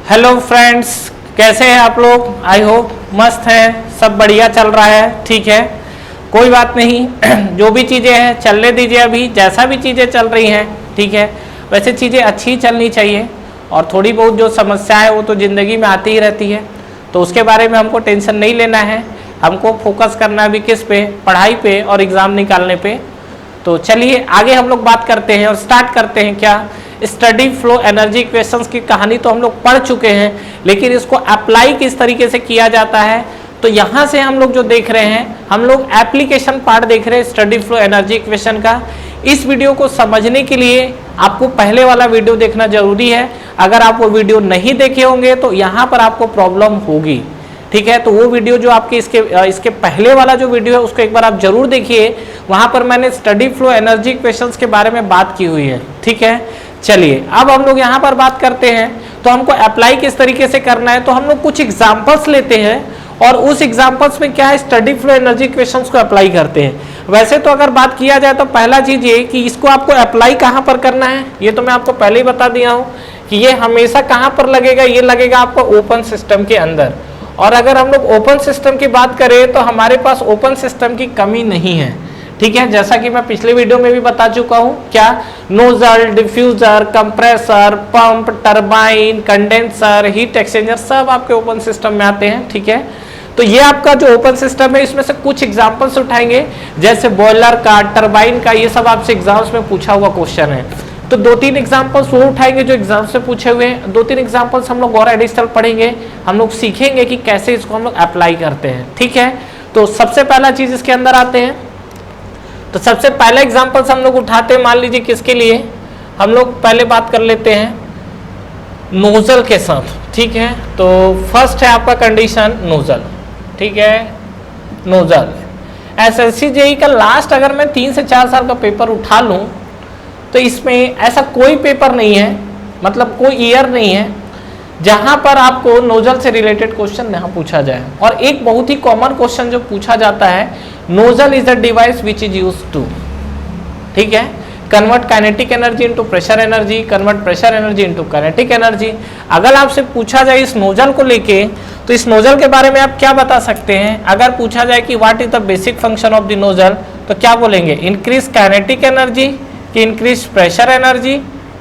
Hello friends, कैसे हैं आप लोग? आई होप मस्त है, सब बढ़िया चल रहा है। ठीक है, कोई बात नहीं जो भी चीज़ें हैं चलने दीजिए। अभी जैसा भी चीज़ें चल रही हैं, ठीक है, वैसे चीज़ें अच्छी चलनी चाहिए। और थोड़ी बहुत जो समस्या है वो तो ज़िंदगी में आती ही रहती है, तो उसके बारे में हमको टेंशन नहीं लेना है। हमको फोकस करना भी किस पे? पढ़ाई पे और एग्ज़ाम निकालने पे। तो चलिए आगे हम लोग बात करते हैं और स्टार्ट करते हैं। क्या स्टडी फ्लो एनर्जी इक्वेशंस की कहानी तो हम लोग पढ़ चुके हैं, लेकिन इसको अप्लाई किस तरीके से किया जाता है, तो यहाँ से हम लोग जो देख रहे हैं, हम लोग एप्लीकेशन पार्ट देख रहे हैं स्टडी फ्लो एनर्जी इक्वेशन का। इस वीडियो को समझने के लिए आपको पहले वाला वीडियो देखना जरूरी है। अगर आप वो वीडियो नहीं देखे होंगे तो यहाँ पर आपको प्रॉब्लम होगी। ठीक है, तो वो वीडियो जो आपके इसके पहले वाला जो वीडियो है उसको एक बार आप जरूर देखिए। वहां पर मैंने स्टडी फ्लो एनर्जी इक्वेशंस के बारे में बात की हुई है। ठीक है, चलिए अब हम लोग यहाँ पर बात करते हैं। तो हमको अप्लाई किस तरीके से करना है, तो हम लोग कुछ एग्जांपल्स लेते हैं और उस एग्जांपल्स में क्या है, स्टडी फ्लो एनर्जी इक्वेशंस को अप्लाई करते हैं। वैसे तो अगर बात किया जाए तो पहला चीज ये कि इसको आपको अप्लाई कहाँ पर करना है, ये तो मैं आपको पहले ही बता दिया हूँ कि ये हमेशा कहाँ पर लगेगा, ये लगेगा आपको ओपन सिस्टम के अंदर। और अगर हम लोग ओपन सिस्टम की बात करें तो हमारे पास ओपन सिस्टम की कमी नहीं है। ठीक है, जैसा कि मैं पिछले वीडियो में भी बता चुका हूं, क्या nozzle, diffuser, compressor, pump, turbine, condenser, heat exchanger सब आपके ओपन सिस्टम में आते हैं। ठीक है, तो ये आपका जो ओपन सिस्टम है इसमें से कुछ एग्जांपल्स उठाएंगे, जैसे बॉयलर का, टरबाइन का, ये सब आपसे एग्जाम्स में पूछा हुआ क्वेश्चन है। तो 2-3 एग्जांपल्स वो उठाएंगे जो एग्जाम से पूछे हुए हैं। 2-3 एग्जांपल्स हम लोग और एडिशनल पढ़ेंगे, हम लोग सीखेंगे कि कैसे इसको हम लोग अप्लाई करते हैं। ठीक है, तो सबसे पहला चीज इसके अंदर आते हैं। तो सबसे पहला एग्जांपल्स हम लोग उठाते हैं, मान लीजिए किसके लिए, हम लोग पहले बात कर लेते हैं नोजल के साथ। ठीक है, तो फर्स्ट है आपका कंडीशन नोजल। ठीक है, नोजल एसएससी जेईई का लास्ट अगर मैं 3 से 4 साल का पेपर उठा लूं तो इसमें ऐसा कोई पेपर नहीं है, मतलब कोई ईयर नहीं है जहां पर आपको नोजल से रिलेटेड क्वेश्चन ना पूछा जाए। और एक बहुत ही कॉमन क्वेश्चन जो पूछा जाता है, nozzle is the device which is used to, ठीक है, convert kinetic energy into pressure energy, convert pressure energy into kinetic energy. अगर आपसे पूछा जाए इस नोजल को लेके, तो इस नोजल के बारे में आप क्या बता सकते हैं? अगर पूछा जाए कि what is the basic function of the nozzle, तो क्या बोलेंगे? इंक्रीज काइनेटिक एनर्जी कि इंक्रीज प्रेशर एनर्जी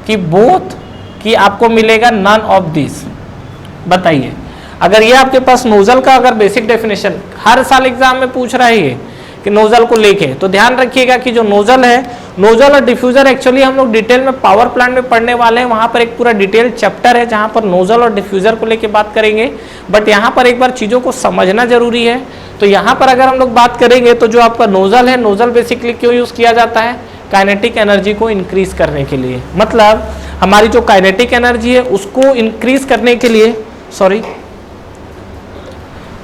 कि बोथ, कि आपको मिलेगा नन ऑफ दिस। बताइए, अगर ये आपके पास नोजल का अगर बेसिक डेफिनेशन हर साल एग्जाम में पूछ रहा है ये कि नोजल को लेके, तो ध्यान रखिएगा कि जो नोजल है, नोजल और डिफ्यूजर एक्चुअली हम लोग डिटेल में पावर प्लांट में पढ़ने वाले हैं। वहां पर एक पूरा डिटेल चैप्टर है जहां पर नोजल और डिफ्यूजर को लेके बात करेंगे। बट यहाँ पर एक बार चीजों को समझना जरूरी है। तो यहाँ पर अगर हम लोग बात करेंगे तो जो आपका नोजल है, नोजल बेसिकली क्यों यूज किया जाता है? काइनेटिक एनर्जी को इंक्रीज करने के लिए। मतलब हमारी जो काइनेटिक एनर्जी है उसको इंक्रीज करने के लिए,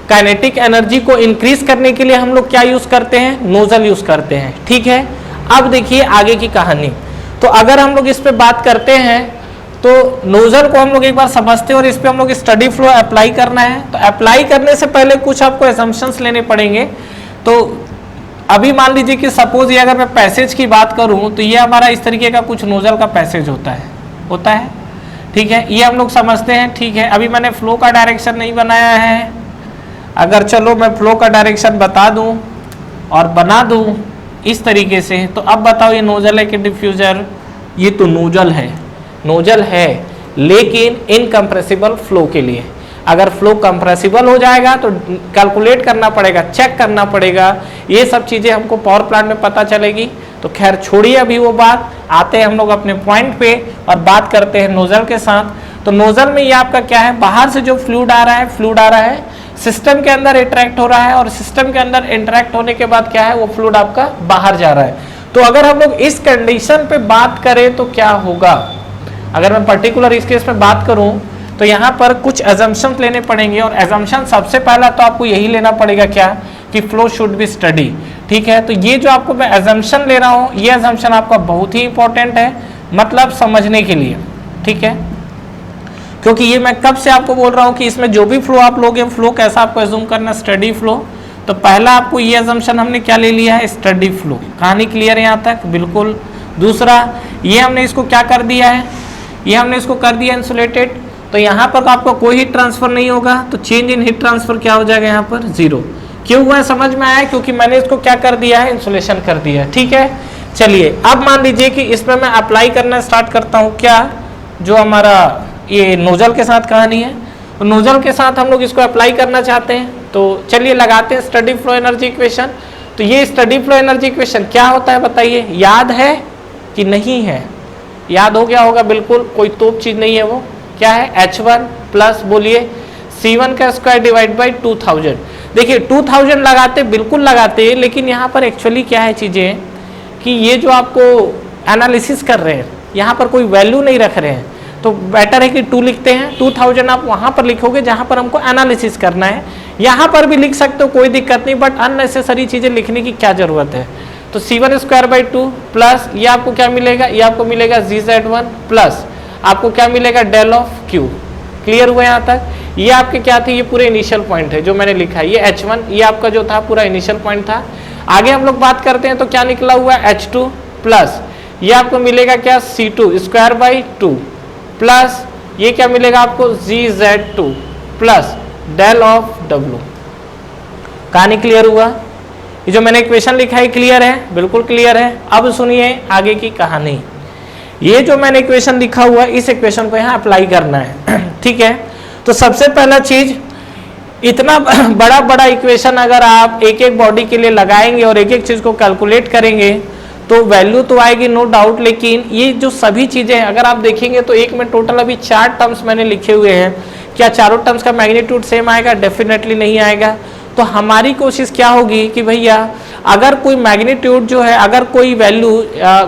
काइनेटिक एनर्जी को इंक्रीज करने के लिए हम लोग क्या यूज करते हैं? नोजल यूज करते हैं। ठीक है, अब देखिए आगे की कहानी। तो अगर हम लोग इस पे बात करते हैं तो नोजल को हम लोग एक बार समझते हैं और इस पे हम लोग स्टडी फ्लो अप्लाई करना है। तो अप्लाई करने से पहले कुछ आपको असम्पशंस लेने पड़ेंगे। तो अभी मान लीजिए कि सपोज ये अगर मैं पैसेज की बात करूं तो ये हमारा इस तरीके का कुछ नोजल का पैसेज होता है। ठीक है, ये हम लोग समझते हैं। ठीक है, अभी मैंने फ्लो का डायरेक्शन नहीं बनाया है। अगर चलो मैं फ्लो का डायरेक्शन बता दूं और बना दूं इस तरीके से, तो अब बताओ ये नोजल है कि डिफ्यूजर? ये तो नोजल है लेकिन इनकम्प्रेसिबल फ्लो के लिए। अगर फ्लो कंप्रेसिबल हो जाएगा तो कैलकुलेट करना पड़ेगा, चेक करना पड़ेगा, ये सब चीजें हमको पावर प्लांट में पता चलेगी। तो खैर छोड़िए अभी वो बात, आते हैं हम लोग अपने पॉइंट पे और बात करते हैं नोजल के साथ। तो नोजल में ये आपका क्या है, बाहर से जो फ्लूइड आ रहा है सिस्टम के अंदर इंटरेक्ट हो रहा है, और सिस्टम के अंदर इंटरेक्ट होने के बाद क्या है, वो फ्लूइड आपका बाहर जा रहा है। तो अगर हम लोग इस कंडीशन पे बात करें तो क्या होगा? अगर मैं पर्टिकुलर इस केस में बात करूं तो यहाँ पर कुछ अजम्पशंस लेने पड़ेंगे। और अजम्पशन सबसे पहला तो आपको यही लेना पड़ेगा, क्या कि फ्लो शुड बी स्टडी। ठीक है, तो ये जो आपको मैं अजम्पशन ले रहा हूँ, ये अजम्पशन आपका बहुत ही इंपॉर्टेंट है, मतलब समझने के लिए। ठीक है, क्योंकि ये मैं कब से आपको बोल रहा हूँ कि इसमें जो भी फ्लो आप लोगे, फ्लो कैसा आपको एज्यूम करना, स्टडी फ्लो। तो पहला आपको ये अजम्पशन हमने क्या ले लिया है, स्टडी फ्लो। कहानी क्लियर है यहाँ तक? बिल्कुल। दूसरा, ये हमने इसको क्या कर दिया है, ये हमने इसको कर दिया इंसुलेटेड। तो यहाँ पर आपको कोई हीट ट्रांसफर नहीं होगा, तो चेंज इन हीट ट्रांसफर क्या हो जाएगा यहाँ पर 0। क्यों हुआ समझ में आया? क्योंकि मैंने इसको क्या कर दिया है, इंसुलेशन कर दिया है। ठीक है, चलिए अब मान लीजिए कि इसमें मैं अप्लाई करना स्टार्ट करता हूँ क्या, जो हमारा ये नोजल के साथ कहानी है, तो नोजल के साथ हम लोग इसको अप्लाई करना चाहते हैं। तो चलिए लगाते हैं स्टडी फ्लो एनर्जी इक्वेशन। तो ये स्टडी फ्लो एनर्जी इक्वेशन क्या होता है बताइए, याद है कि नहीं है? याद हो गया होगा बिल्कुल, कोई तोप चीज नहीं है। वो क्या है, H1 प्लस बोलिए C1 का स्क्वायर डिवाइड बाई 2000। देखिए 2000 लगाते, बिल्कुल लगाते, लेकिन यहाँ पर एक्चुअली क्या है चीजें कि ये जो आपको एनालिसिस कर रहे हैं यहाँ पर कोई वैल्यू नहीं रख रहे हैं, तो बेटर है कि 2 लिखते हैं। 2000 आप वहां पर लिखोगे जहां पर हमको एनालिसिस करना है, यहाँ पर भी लिख सकते हो, कोई दिक्कत नहीं, बट अननेसेसरी चीजें लिखने की क्या जरूरत है। तो C1 स्क्वायर बाई 2 प्लस ये आपको क्या मिलेगा, ये आपको मिलेगा GZ1 प्लस आपको क्या मिलेगा, डेल ऑफ Q। क्लियर हुआ यहाँ तक? ये आपके क्या थे, ये पूरे इनिशियल पॉइंट है जो मैंने लिखा है, ये H1 ये आपका जो था पूरा इनिशियल पॉइंट था। आगे हम लोग बात करते हैं तो क्या निकला हुआ है, H2 प्लस ये आपको मिलेगा क्या, C2 स्क्वायर बाई 2 प्लस ये क्या मिलेगा आपको, GZ2 plus del of W। कहानी क्लियर हुआ? ये जो मैंने इक्वेशन लिखा है क्लियर है, बिल्कुल क्लियर है। अब सुनिए आगे की कहानी। ये जो मैंने इक्वेशन लिखा हुआ है, इस इक्वेशन को यहाँ अप्लाई करना है। ठीक है, तो सबसे पहला चीज, इतना बड़ा बड़ा इक्वेशन अगर आप एक एक बॉडी के लिए लगाएंगे और एक एक चीज को कैलकुलेट करेंगे तो वैल्यू तो आएगी नो डाउट, लेकिन ये जो सभी चीजें अगर आप देखेंगे तो एक में टोटल अभी 4 टर्म्स मैंने लिखे हुए हैं। क्या चारों टर्म्स का मैग्नीट्यूड सेम आएगा? डेफिनेटली नहीं आएगा। तो हमारी कोशिश क्या होगी कि भैया अगर कोई मैग्नीट्यूड जो है, अगर कोई वैल्यू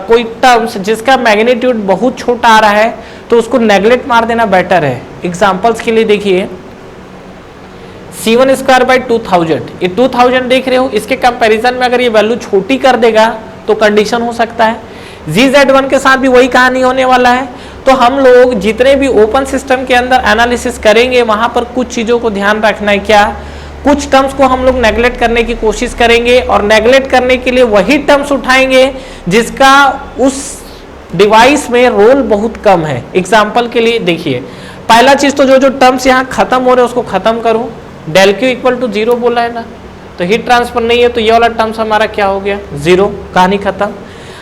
कोई टर्म्स जिसका मैग्नीट्यूड बहुत छोटा आ रहा है तो उसको नेगलेक्ट मार देना बेटर है। एग्जांपल्स के लिए देखिए C1 स्क्वायर बाई 2000, ये 2000 देख रहे हो, इसके कंपैरिजन में अगर ये वैल्यू छोटी कर देगा तो कंडीशन हो सकता है। GZ1 के साथ भी वही कहानी होने वाला है। तो हम लोग जितने भी ओपन सिस्टम के अंदर एनालिसिस करेंगे वहां पर कुछ चीजों को ध्यान रखना है, क्या कुछ टर्म्स को हम लोग नेगलेक्ट करने की कोशिश करेंगे और नेगलेक्ट करने के लिए वही टर्म्स उठाएंगे जिसका उस डिवाइस में रोल बहुत कम है। एग्जाम्पल के लिए देखिए, पहला चीज तो जो टर्म्स यहाँ खत्म हो रहे हैं उसको खत्म करूं। डेल क्यू इक्वल टू 0 बोला है ना, तो हीट ट्रांसफर नहीं है तो ये वाला टर्म्स हमारा क्या हो गया, 0, कहानी खत्म।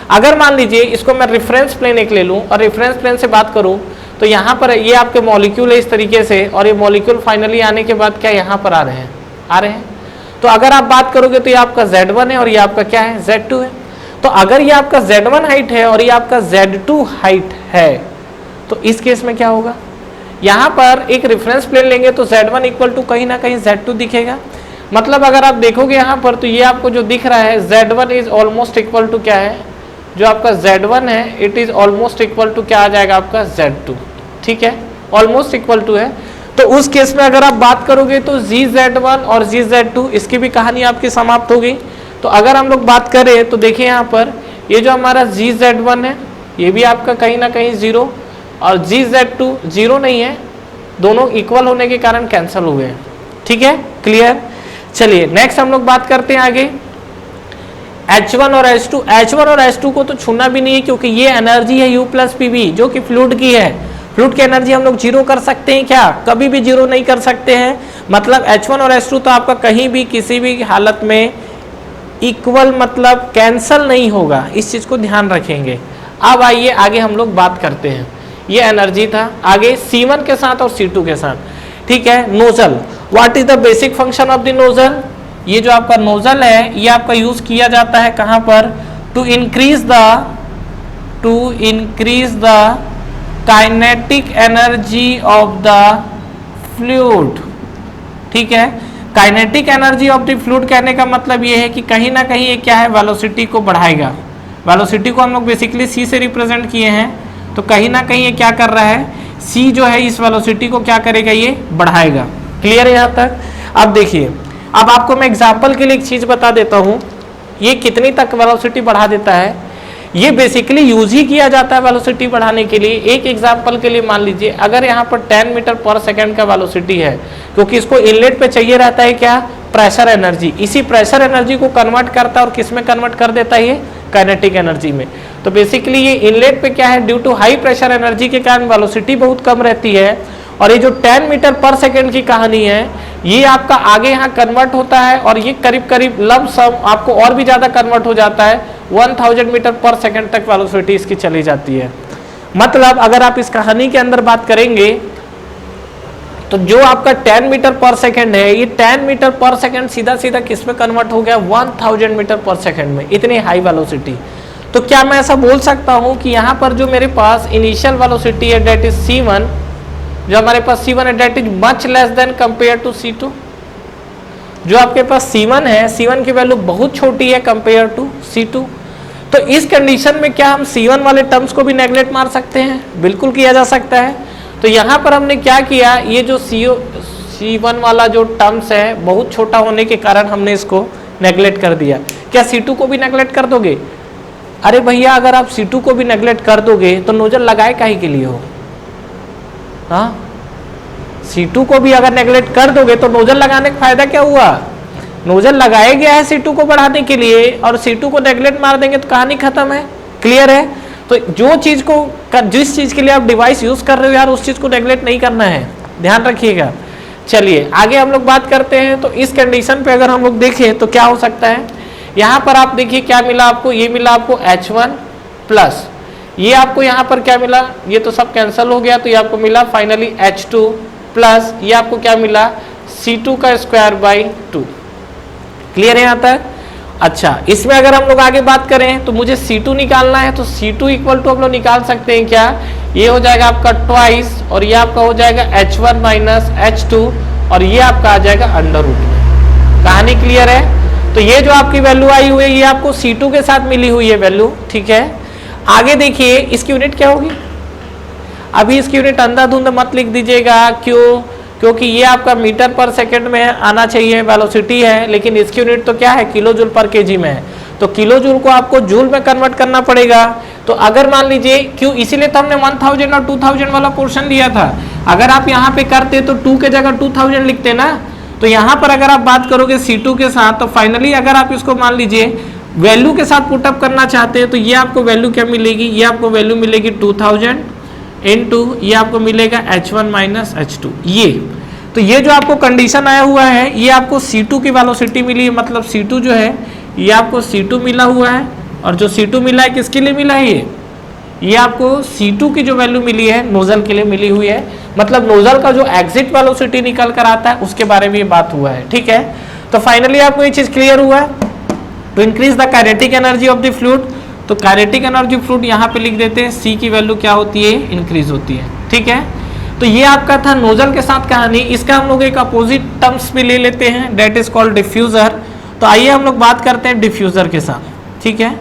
अगर मान लीजिए इसको मैं रेफरेंस प्लेन एक ले लूं और रेफरेंस प्लेन से बात करूं तो यहाँ पर ये आपके मॉलिक्यूल है इस तरीके से, और ये मॉलिक्यूल फाइनली आने के बाद क्या यहाँ पर आ रहे हैं। तो अगर आप बात करोगे तो ये आपका Z1 है और ये आपका क्या है, Z2 है। तो अगर ये आपका Z1 हाइट है और ये आपका Z2 हाइट है तो इस केस में क्या होगा, यहाँ पर एक रेफरेंस प्लेन लेंगे तो Z1 इक्वल टू कहीं ना कहीं Z2 दिखेगा। मतलब अगर आप देखोगे यहाँ पर तो ये आपको जो दिख रहा है Z1 is almost equal to क्या है, जो आपका Z1 है it is almost equal to क्या आ जाएगा आपका Z2। ठीक है, ऑलमोस्ट इक्वल टू है। तो उस केस में अगर आप बात करोगे तो GZ1 और GZ2 इसकी भी कहानी आपकी समाप्त हो गई। तो अगर हम लोग बात करें तो देखिए यहाँ पर ये जो हमारा GZ1 है ये भी आपका कहीं ना कहीं 0 और GZ2 0 नहीं है, दोनों इक्वल होने के कारण कैंसिल हुए हैं। ठीक है, क्लियर। चलिए नेक्स्ट हम लोग बात करते हैं आगे H1 और H2। H1 और H2 को तो छूना भी नहीं है क्योंकि ये एनर्जी है U प्लस PV जो कि फ्लूइड की है। फ्लूइड की एनर्जी हम लोग 0 कर सकते हैं क्या, कभी भी 0 नहीं कर सकते हैं। मतलब H1 और H2 तो आपका कहीं भी किसी भी हालत में इक्वल मतलब कैंसल नहीं होगा, इस चीज को ध्यान रखेंगे। अब आइए आगे हम लोग बात करते हैं, ये एनर्जी था। आगे C1 के साथ और C2 के साथ, ठीक है। Nozzle, what is the basic function of the nozzle. ये जो आपका नोजल है ये आपका यूज किया जाता है कहां पर, to increase the kinetic energy of the fluid. ठीक है, kinetic energy of the fluid कहने का मतलब ये है कि कहीं ना कहीं ये क्या है, वेलोसिटी को बढ़ाएगा। वेलोसिटी को हम लोग बेसिकली c से रिप्रेजेंट किए हैं, तो कहीं ना कहीं ये क्या कर रहा है, c जो है इस वेलोसिटी को क्या करेगा, ये बढ़ाएगा। क्लियर है यहाँ तक। अब देखिए, अब आपको मैं एग्जांपल के लिए एक चीज बता देता हूँ, ये कितनी तक वेलोसिटी बढ़ा देता है। ये बेसिकली यूज ही किया जाता है वेलोसिटी बढ़ाने के लिए। एक एग्जांपल के लिए मान लीजिए अगर यहाँ पर 10 मीटर पर सेकंड का वेलोसिटी है, क्योंकि इसको इनलेट पे चाहिए रहता है क्या, प्रेशर एनर्जी। इसी प्रेशर एनर्जी को कन्वर्ट करता है और किस में कन्वर्ट कर देता है, ये काइनेटिक एनर्जी में। तो बेसिकली ये इनलेट पे क्या है, due to high pressure energy के कारण वेलोसिटी बहुत कम रहती है, और ये जो 10 मीटर पर सेकेंड की कहानी है ये आपका आगे यहाँ कन्वर्ट होता है और ये करीब करीब लमसम आपको और भी ज़्यादा कन्वर्ट हो जाता है, 1000 मीटर पर सेकेंड तक वेलोसिटी इसकी चली जाती है। मतलब अगर आप इस कहानी के अंदर बात करेंगे तो जो आपका 10 मीटर पर सेकेंड है ये 10 मीटर पर सेकेंड सीधा सीधा किस में कन्वर्ट हो गया, 1000 मीटर पर सेकेंड में, इतनी हाई वेलोसिटी। तो क्या मैं ऐसा बोल सकता हूं कि यहाँ पर जो मेरे पास इनिशियल वेलोसिटी है डेट इज c1, जो हमारे पास c1 है that is much less than compare to c2। जो आपके पास c1 है, c1 की वैल्यू बहुत छोटी है कंपेयर टू c2। तो इस कंडीशन में क्या हम c1 वाले टर्म्स को भी नेगलेक्ट मार सकते हैं? बिल्कुल किया जा सकता है। तो यहाँ पर हमने क्या किया, ये जो c1 वाला जो टर्म्स है बहुत छोटा होने के कारण हमने इसको नेगलेक्ट कर दिया। क्या c2 को भी नेगलेक्ट कर दोगे? अरे भैया अगर आप C2 को भी नेगलेक्ट कर दोगे तो नोजल लगाए काहे के लिए हो? हाँ, C2 को भी अगर नेगलेक्ट कर दोगे तो नोजल लगाने का फायदा क्या हुआ? नोजल लगाया गया है C2 को बढ़ाने के लिए और C2 को नेगलेक्ट मार देंगे तो कहानी खत्म है। क्लियर है? तो जो चीज को, जिस चीज के लिए आप डिवाइस यूज कर रहे हो यार उस चीज को नेगलेक्ट नहीं करना है, ध्यान रखिएगा। चलिए आगे हम लोग बात करते हैं। तो इस कंडीशन पे अगर हम लोग देखें तो क्या हो सकता है, यहाँ पर आप देखिए क्या मिला आपको, ये मिला आपको H1 प्लस ये आपको यहाँ पर क्या मिला, ये तो सब कैंसिल हो गया तो ये आपको मिला फाइनली H2 प्लस ये आपको क्या मिला C2 का स्क्वायर बाई 2। क्लियर है यहाँ तक? अच्छा, इसमें अगर हम लोग आगे बात करें तो मुझे C2 निकालना है तो C2 इक्वल टू हम लोग निकाल सकते हैं क्या, ये हो जाएगा आपका ट्वाइस और ये आपका हो जाएगा H1 माइनस H2 और ये आपका आ जाएगा अंडर रूट में। कहानी क्लियर है? तो ये जो आपकी वैल्यू आई हुई है ये आपको C2 के साथ मिली हुई है वैल्यू, ठीक है। आगे देखिए इसकी यूनिट क्या होगी, अभी इसकी यूनिट अंधाधुंध मत लिख दीजिएगा, क्यों? क्योंकि ये आपका मीटर पर सेकंड में आना चाहिए, वेलोसिटी है, लेकिन इसकी यूनिट तो क्या है, किलो जूल पर केजी में है। तो किलो जूल को आपको जूल में कन्वर्ट करना पड़ेगा। तो अगर मान लीजिए, क्यों, इसीलिए तो हमने 1000 और 2000 वाला पोर्शन लिया था। अगर आप यहाँ पे करते तो 2 के जगह 2000 लिखते ना। तो यहाँ पर अगर आप बात करोगे C2 के साथ तो फाइनली अगर आप इसको मान लीजिए वैल्यू के साथ पुटअप करना चाहते हैं तो ये आपको वैल्यू क्या मिलेगी, ये आपको वैल्यू मिलेगी 2000 इनटू ये आपको मिलेगा H1 माइनस H2। ये तो ये जो आपको कंडीशन आया हुआ है ये आपको C2 की वेलोसिटी मिली है, मतलब C2 जो है ये आपको C2 मिला हुआ है और जो C2 मिला है किसके लिए मिला है, ये आपको C2 की जो वैल्यू मिली है नोजल के लिए मिली हुई है। मतलब नोजल का जो एग्जिट वेलोसिटी निकल कर आता है उसके बारे में ये बात हुआ है, ठीक है। तो फाइनली आपको ये चीज क्लियर हुआ है। To increase the kinetic energy of the fluid, तो काइनेटिक एनर्जी फ्लूइड यहाँ पे लिख देते हैं, C की वैल्यू क्या होती है, इंक्रीज होती है, ठीक है। तो ये आपका था नोजल के साथ कहानी। इसका हम लोग एक अपोजिट टर्म्स भी ले लेते हैं, डेट इज कॉल्ड डिफ्यूजर। तो आइए हम लोग बात करते हैं डिफ्यूजर के साथ, ठीक है।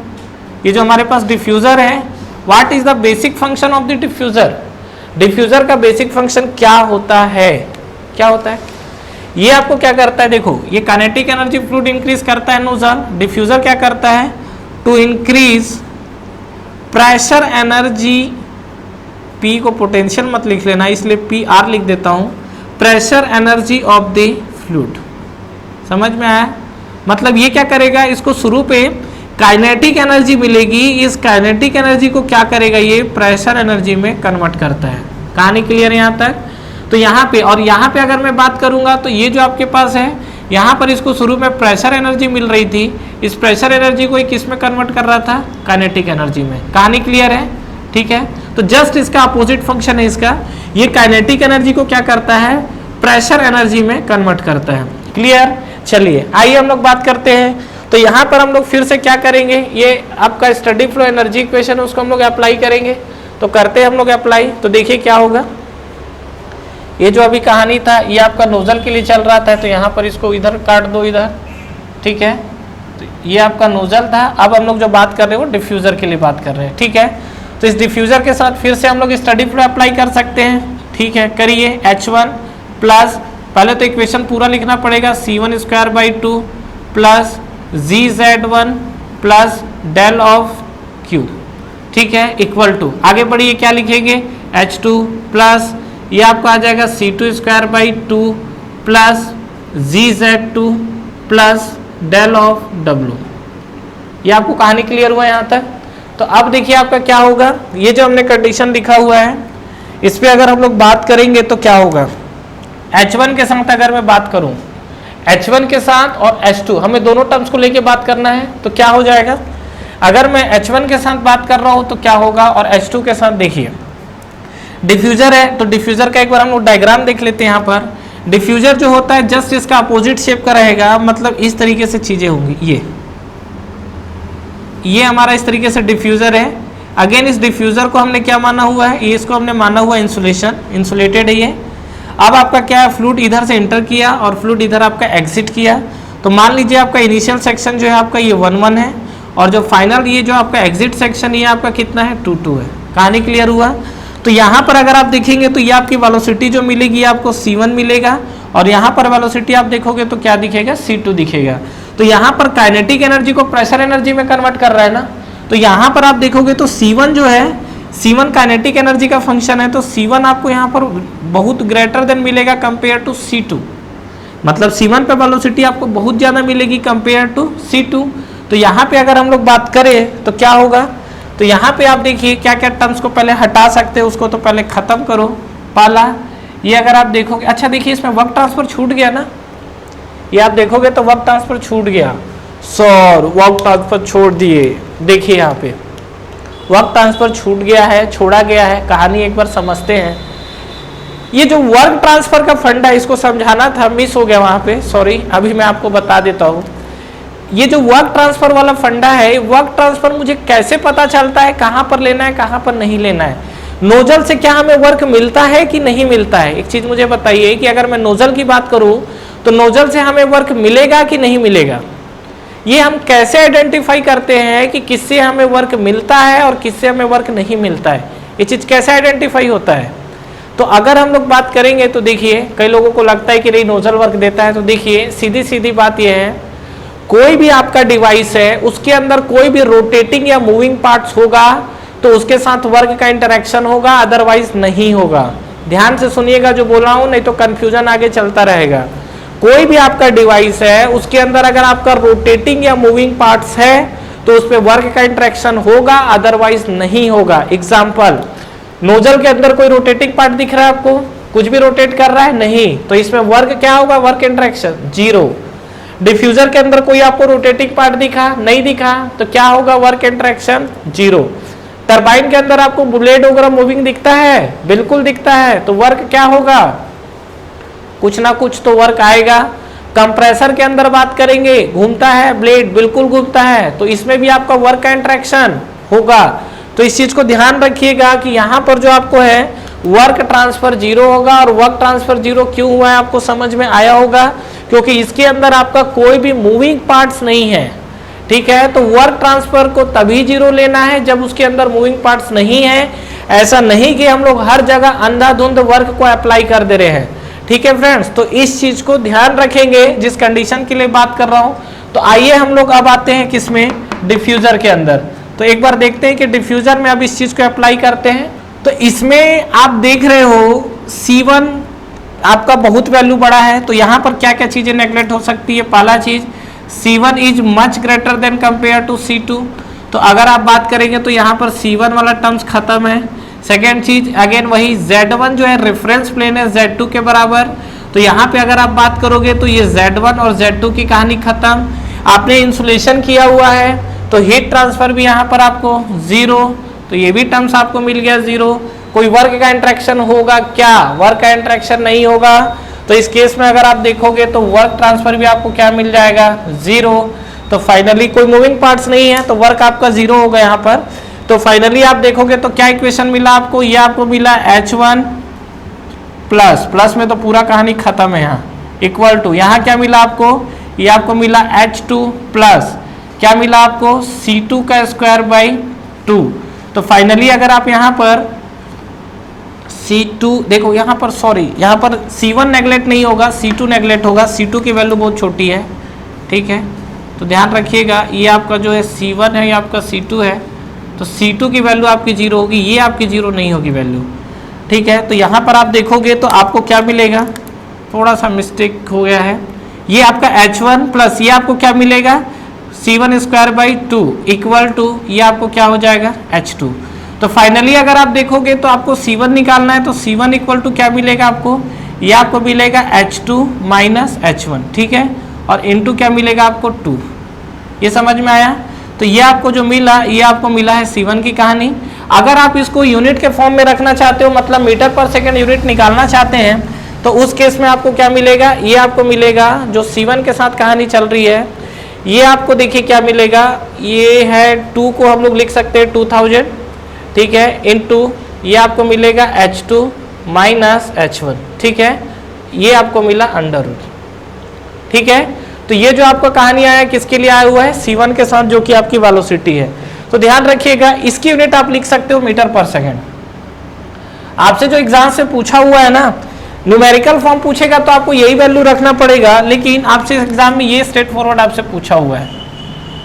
ये जो हमारे पास डिफ्यूजर है, what is the basic function of the diffuser? Diffuser का बेसिक फंक्शन क्या होता है, क्या होता है? ये आपको क्या करता है, देखो ये काइनेटिक एनर्जी फ्लूइड इंक्रीज करता है नोजल, डिफ्यूजर क्या करता है, to increase pressure energy, P को पोटेंशियल मत लिख लेना इसलिए PR लिख देता हूं, pressure energy of the fluid. समझ में आया? मतलब ये क्या करेगा, इसको शुरू पे काइनेटिक एनर्जी मिलेगी, इस काइनेटिक एनर्जी को क्या करेगा, ये प्रेशर एनर्जी में कन्वर्ट करता है। कहानी क्लियर है यहाँ तक? तो यहाँ पे और यहाँ पे अगर मैं बात करूंगा तो ये जो आपके पास है यहाँ पर इसको शुरू में प्रेशर एनर्जी मिल रही थी, इस प्रेशर एनर्जी को किस में कन्वर्ट कर रहा था, काइनेटिक एनर्जी में। कहानी क्लियर है? ठीक है। तो जस्ट इसका अपोजिट फंक्शन है इसका, ये काइनेटिक एनर्जी को क्या करता है, प्रेशर एनर्जी में कन्वर्ट करता है। क्लियर? चलिए आइए हम लोग बात करते हैं। तो यहाँ पर हम लोग फिर से क्या करेंगे, ये आपका स्टडी फ्लो एनर्जी इक्वेशन उसको हम लोग अप्लाई करेंगे। तो करते हैं हम लोग अप्लाई। तो देखिए क्या होगा, ये जो अभी कहानी था ये आपका नोजल के लिए चल रहा था, तो यहाँ पर इसको इधर काट दो इधर, ठीक है। तो ये आपका नोजल था। अब हम लोग जो बात कर रहे हैं वो डिफ्यूजर के लिए बात कर रहे हैं, ठीक है। तो इस डिफ्यूजर के साथ फिर से हम लोग स्टडी फ्लो अप्लाई कर सकते हैं, ठीक है। करिए H1 प्लस, पहले तो इक्वेशन पूरा लिखना पड़ेगा, C1 square by 2 plus ZZ1 plus del of Q, ठीक है, इक्वल टू, आगे बढ़िए क्या लिखेंगे, H2 प्लस ये आपको आ जाएगा C2 square by 2 plus ZZ2 plus del of W। ये आपको कहानी क्लियर हुआ यहाँ तक? तो अब देखिए आपका क्या होगा, ये जो हमने कंडीशन लिखा हुआ है इस पे अगर हम लोग बात करेंगे तो क्या होगा, H1 के साथ अगर मैं बात करूं, H1 के साथ और H2, हमें दोनों टर्म्स को लेके बात करना है, तो क्या हो जाएगा, अगर मैं H1 के साथ बात कर रहा हूं तो क्या होगा, और H2 के साथ देखिए डिफ्यूजर है, तो डिफ्यूजर का एक बार हम लोग डायग्राम देख लेते हैं। यहाँ पर डिफ्यूजर जो होता है जस्ट इसका अपोजिट शेप का रहेगा, मतलब इस तरीके से चीजें होंगी। ये हमारा इस तरीके से डिफ्यूजर है। अगेन इस डिफ्यूजर को हमने क्या माना हुआ है, ये इसको हमने माना हुआ इंसुलेशन, इंसुलेटेड है ये। अब आपका क्या है, फ्लूइड इधर से एंटर किया और फ्लूइड इधर आपका एग्जिट किया, तो मान लीजिए आपका इनिशियल सेक्शन जो है आपका ये 1-1 है, और जो फाइनल ये जो आपका एग्जिट सेक्शन ये आपका कितना है, 2-2 है। कहानी क्लियर हुआ। तो यहाँ पर अगर आप देखेंगे तो ये आपकी वेलोसिटी जो मिलेगी आपको C1 मिलेगा, और यहाँ पर वेलोसिटी आप देखोगे तो क्या दिखेगा, C2 दिखेगा। तो यहाँ पर काइनेटिक एनर्जी को प्रेशर एनर्जी में कन्वर्ट कर रहा है ना, तो यहाँ पर आप देखोगे तो C1 जो है, C1 काइनेटिक एनर्जी का फंक्शन है, तो C1 आपको यहाँ पर बहुत ग्रेटर देन मिलेगा कंपेयर टू C2, मतलब C1 पे वेलोसिटी आपको बहुत ज़्यादा मिलेगी कंपेयर टू C2। तो यहाँ पे अगर हम लोग बात करें तो क्या होगा, तो यहाँ पे आप देखिए क्या क्या टर्म्स को पहले हटा सकते हैं, उसको तो पहले खत्म करो। पहला ये अगर आप देखोगे, अच्छा देखिए इसमें वर्क ट्रांसफर छूट गया ना, ये आप देखोगे तो वर्क ट्रांसफर छूट गया, सर वर्क ट्रांसफर छोड़ दिए। देखिए यहाँ पे वर्क ट्रांसफर छूट गया है, छोड़ा गया है, कहानी एक बार समझते हैं। ये जो वर्क ट्रांसफर का फंड है इसको समझाना था, मिस हो गया वहां पे, सॉरी। अभी मैं आपको बता देता हूँ, ये जो वर्क ट्रांसफर वाला फंडा है, वर्क ट्रांसफर मुझे कैसे पता चलता है, कहां पर लेना है कहां पर नहीं लेना है, नोजल से क्या हमें वर्क मिलता है कि नहीं मिलता है। एक चीज मुझे बताइए कि अगर मैं नोजल की बात करूं तो नोजल से हमें वर्क मिलेगा कि नहीं मिलेगा, ये हम कैसे आइडेंटिफाई करते हैं कि किससे हमें वर्क मिलता है और किससे हमें वर्क नहीं मिलता है, ये चीज कैसे आइडेंटिफाई होता है। तो अगर हम लोग बात करेंगे तो देखिए कई लोगों को लगता है कि नहीं नोजल वर्क देता है, तो देखिए सीधी सीधी बात यह है, कोई भी आपका डिवाइस है उसके अंदर कोई भी रोटेटिंग या मूविंग पार्ट्स होगा तो उसके साथ वर्क का इंटरेक्शन होगा, अदरवाइज नहीं होगा। ध्यान से सुनिएगा जो बोल रहा हूं, नहीं तो कंफ्यूजन आगे चलता रहेगा। कोई भी आपका डिवाइस है उसके अंदर अगर आपका रोटेटिंग या मूविंग पार्ट्स है तो उस पर वर्क का इंटरेक्शन होगा, अदरवाइज नहीं होगा। एग्जाम्पल, नोजल के अंदर कोई रोटेटिंग पार्ट दिख रहा है आपको, कुछ भी रोटेट कर रहा है नहीं, तो इसमें वर्क क्या होगा, वर्क इंटरेक्शन 0। डिफ्यूजर के अंदर कोई आपको रोटेटिंग पार्ट दिखा नहीं दिखा, तो क्या होगा, वर्क इंटरेक्शन 0। टरबाइन के अंदर आपको ब्लेड वगैरह मूविंग दिखता है, बिल्कुल दिखता है, तो वर्क क्या होगा, कुछ ना कुछ तो वर्क आएगा। कंप्रेसर के अंदर बात करेंगे, घूमता है ब्लेड, बिल्कुल घूमता है, तो इसमें भी आपका वर्क का इंटरेक्शन होगा। तो इस चीज को ध्यान रखिएगा कि यहाँ पर जो आपको है वर्क ट्रांसफर 0 होगा, और वर्क ट्रांसफर 0 क्यों हुआ है आपको समझ में आया होगा, क्योंकि इसके अंदर आपका कोई भी मूविंग पार्ट्स नहीं है। ठीक है, तो वर्क ट्रांसफर को तभी 0 लेना है जब उसके अंदर मूविंग पार्ट्स नहीं है। ऐसा नहीं कि हम लोग हर जगह अंधाधुंध वर्क को अप्लाई कर दे रहे हैं। ठीक है फ्रेंड्स, तो इस चीज को ध्यान रखेंगे जिस कंडीशन के लिए बात कर रहा हूं। तो आइए हम लोग अब आते हैं किसमें, डिफ्यूजर के अंदर। तो एक बार देखते हैं कि डिफ्यूजर में अब इस चीज को अप्लाई करते हैं। तो इसमें आप देख रहे हो C1 आपका बहुत वैल्यू बड़ा है, तो यहाँ पर क्या क्या चीजें नेग्लेक्ट हो सकती है। पहला चीज, C1 is much greater than compare to C2, तो अगर आप बात करेंगे तो यहाँ पर C1 वाला टर्म्स खत्म है। सेकेंड चीज, अगेन वही Z1 जो है रेफरेंस प्लेन है Z2 के बराबर, तो यहाँ पे अगर आप बात करोगे तो ये Z1 और Z2 की कहानी खत्म। आपने इंसुलेशन किया हुआ है तो हीट ट्रांसफर भी यहाँ पर आपको 0, तो ये भी टर्म्स आपको मिल गया 0। कोई वर्क का इंटरेक्शन होगा क्या, वर्क का इंटरेक्शन नहीं होगा, तो इस केस में अगर आप देखोगे तो वर्क ट्रांसफर भी आपको क्या मिल जाएगा, 0। तो फाइनली कोई मूविंग पार्ट्स नहीं है तो वर्क आपका 0 होगा यहाँ पर। तो फाइनली आप देखोगे तो क्या इक्वेशन मिला आपको, ये आपको मिला H1 प्लस, प्लस में तो पूरा कहानी खत्म है यहाँ, इक्वल टू, यहाँ क्या मिला आपको, ये आपको मिला H2 प्लस क्या मिला आपको, C2 का स्क्वायर बाई 2। तो फाइनली अगर आप यहाँ पर C2 देखो, यहाँ पर सॉरी, यहाँ पर C1 नेगलेक्ट नहीं होगा, C2 नेगलेक्ट होगा, C2 की वैल्यू बहुत छोटी है। ठीक है, तो ध्यान रखिएगा, ये आपका जो है C1 है, ये आपका C2 है, तो C2 की वैल्यू आपकी 0 होगी, ये आपकी 0 नहीं होगी वैल्यू। ठीक है, तो यहाँ पर आप देखोगे तो आपको क्या मिलेगा, थोड़ा सा मिस्टेक हो गया है, ये आपका H1 प्लस ये आपको क्या मिलेगा, C1 square by 2 equal to ये आपको क्या हो जाएगा, H2। तो फाइनली अगर आप देखोगे तो आपको C1 निकालना है, तो C1 इक्वल टू क्या मिलेगा आपको, ये आपको मिलेगा H2 माइनस H1, ठीक है, और इनटू क्या मिलेगा आपको 2। ये समझ में आया। तो ये आपको जो मिला, ये आपको मिला है C1 की कहानी। अगर आप इसको यूनिट के फॉर्म में रखना चाहते हो, मतलब मीटर पर सेकेंड यूनिट निकालना चाहते हैं, तो उस केस में आपको क्या मिलेगा, ये आपको मिलेगा जो C1 के साथ कहानी चल रही है, ये आपको देखिए क्या मिलेगा, ये है 2 को हम लोग लिख सकते हैं 2000, ठीक है, इनटू ये आपको मिलेगा H2 माइनस H1, ठीक है, ये आपको मिला अंडर रूट, ठीक है। तो ये जो आपका कहानी आया किसके लिए आया हुआ है, C1 के साथ, जो कि आपकी वेलोसिटी है। तो ध्यान रखिएगा इसकी यूनिट आप लिख सकते हो मीटर पर सेकेंड। आपसे जो एग्जाम से पूछा हुआ है ना, न्यूमेरिकल फॉर्म पूछेगा तो आपको यही वैल्यू रखना पड़ेगा, लेकिन आपसे एग्जाम में ये स्ट्रेट फॉरवर्ड आपसे पूछा हुआ है,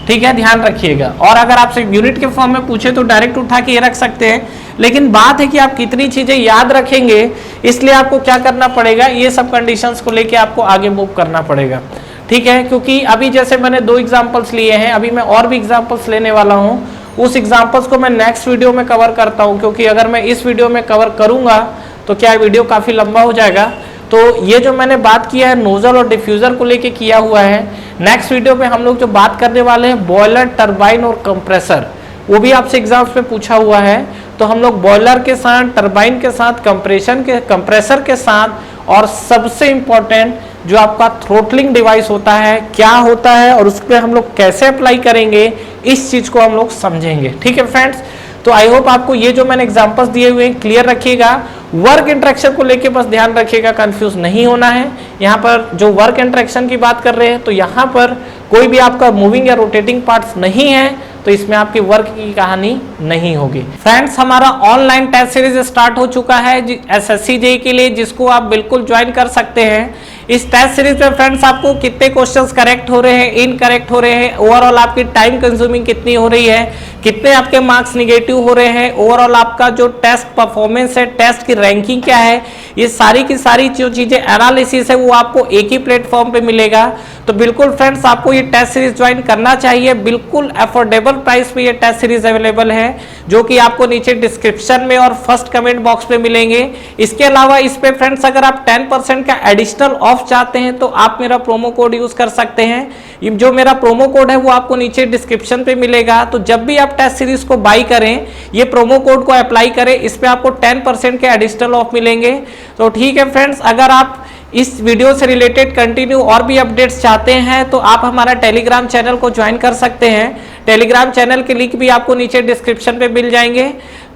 ठीक है, ध्यान रखिएगा। और अगर आपसे यूनिट के फॉर्म में पूछे तो डायरेक्ट उठा के ये रख सकते हैं, लेकिन बात है कि आप कितनी चीजें याद रखेंगे, इसलिए आपको क्या करना पड़ेगा, ये सब कंडीशंस को लेके आपको आगे मूव करना पड़ेगा, ठीक है। क्योंकि अभी जैसे मैंने 2 एग्जांपल्स लिए हैं, अभी मैं और भी एग्जांपल्स लेने वाला हूं, उस एग्जांपल्स को मैं नेक्स्ट वीडियो में कवर करता हूं, क्योंकि अगर मैं इस वीडियो में कवर करूंगा तो क्या वीडियो काफी लंबा हो जाएगा। तो ये जो मैंने बात किया है नोजल और डिफ्यूजर को लेके किया हुआ है, नेक्स्ट वीडियो में हम लोग जो बात करने वाले हैं बॉयलर, टरबाइन और कंप्रेसर, वो भी आपसे एग्जाम्स में पूछा हुआ है। तो हम लोग बॉयलर के साथ, टरबाइन के साथ, कंप्रेसर के साथ, और सबसे इंपॉर्टेंट जो आपका थ्रोटलिंग डिवाइस होता है क्या होता है और उस पर हम लोग कैसे अप्लाई करेंगे, इस चीज को हम लोग समझेंगे, ठीक है फ्रेंड्स। तो आई होप आपको ये जो मैंने एग्जांपल्स दिए हुए हैं क्लियर रखिएगा। वर्क इंटरेक्शन को लेके बस ध्यान रखिएगा, कंफ्यूज नहीं होना है। यहाँ पर जो वर्क इंटरेक्शन की बात कर रहे हैं, तो यहाँ पर कोई भी आपका मूविंग या रोटेटिंग पार्ट्स नहीं है, तो इसमें आपकी वर्क की कहानी नहीं होगी। फ्रेंड्स, हमारा ऑनलाइन टेस्ट सीरीज स्टार्ट हो चुका है SSC JEE के लिए, जिसको आप बिल्कुल ज्वाइन कर सकते हैं। इस टेस्ट सीरीज में फ्रेंड्स आपको कितने क्वेश्चंस करेक्ट हो रहे हैं, इनकरेक्ट हो रहे हैं, ओवरऑल आपकी टाइम कंज्यूमिंग कितनी हो रही है, कितने आपके मार्क्स निगेटिव हो रहे हैं, ओवरऑल आपका जो टेस्ट परफॉर्मेंस है, टेस्ट की रैंकिंग क्या है, ये सारी की सारी जो चीजें एनालिसिस है वो आपको एक ही प्लेटफॉर्म पे मिलेगा। तो बिल्कुल फ्रेंड्स आपको ये टेस्ट सीरीज ज्वाइन करना चाहिए। बिल्कुल अफोर्डेबल प्राइस पे ये टेस्ट सीरीज अवेलेबल है, जो कि आपको नीचे डिस्क्रिप्शन में और फर्स्ट कमेंट बॉक्स पे मिलेंगे। इसके अलावा इस पे फ्रेंड्स अगर आप 10% का एडिशनल ऑफ चाहते हैं तो आप मेरा प्रोमो कोड यूज कर सकते हैं। जो मेरा प्रोमो कोड है वो आपको नीचे डिस्क्रिप्शन पे मिलेगा। तो जब भी आप टेस्ट सीरीज को बाई करें, ये प्रोमो कोड को अप्लाई करें, इस पे आपको 10% के एडिशनल ऑफ मिलेंगे। तो ठीक है फ्रेंड्स, अगर आप इस वीडियो से रिलेटेड कंटिन्यू और भी अपडेट्स चाहते हैं तो आप हमारा टेलीग्राम चैनल को ज्वाइन कर सकते हैं। टेलीग्राम चैनल के लिंक भी आपको नीचे डिस्क्रिप्शन पे मिल जाएंगे।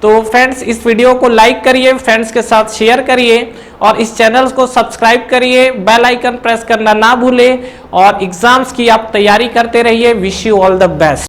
तो फ्रेंड्स, इस वीडियो को लाइक करिए, फ्रेंड्स के साथ शेयर करिए और इस चैनल को सब्सक्राइब करिए, बेल आइकन प्रेस करना ना भूलें और एग्जाम्स की आप तैयारी करते रहिए। Wish you all the best.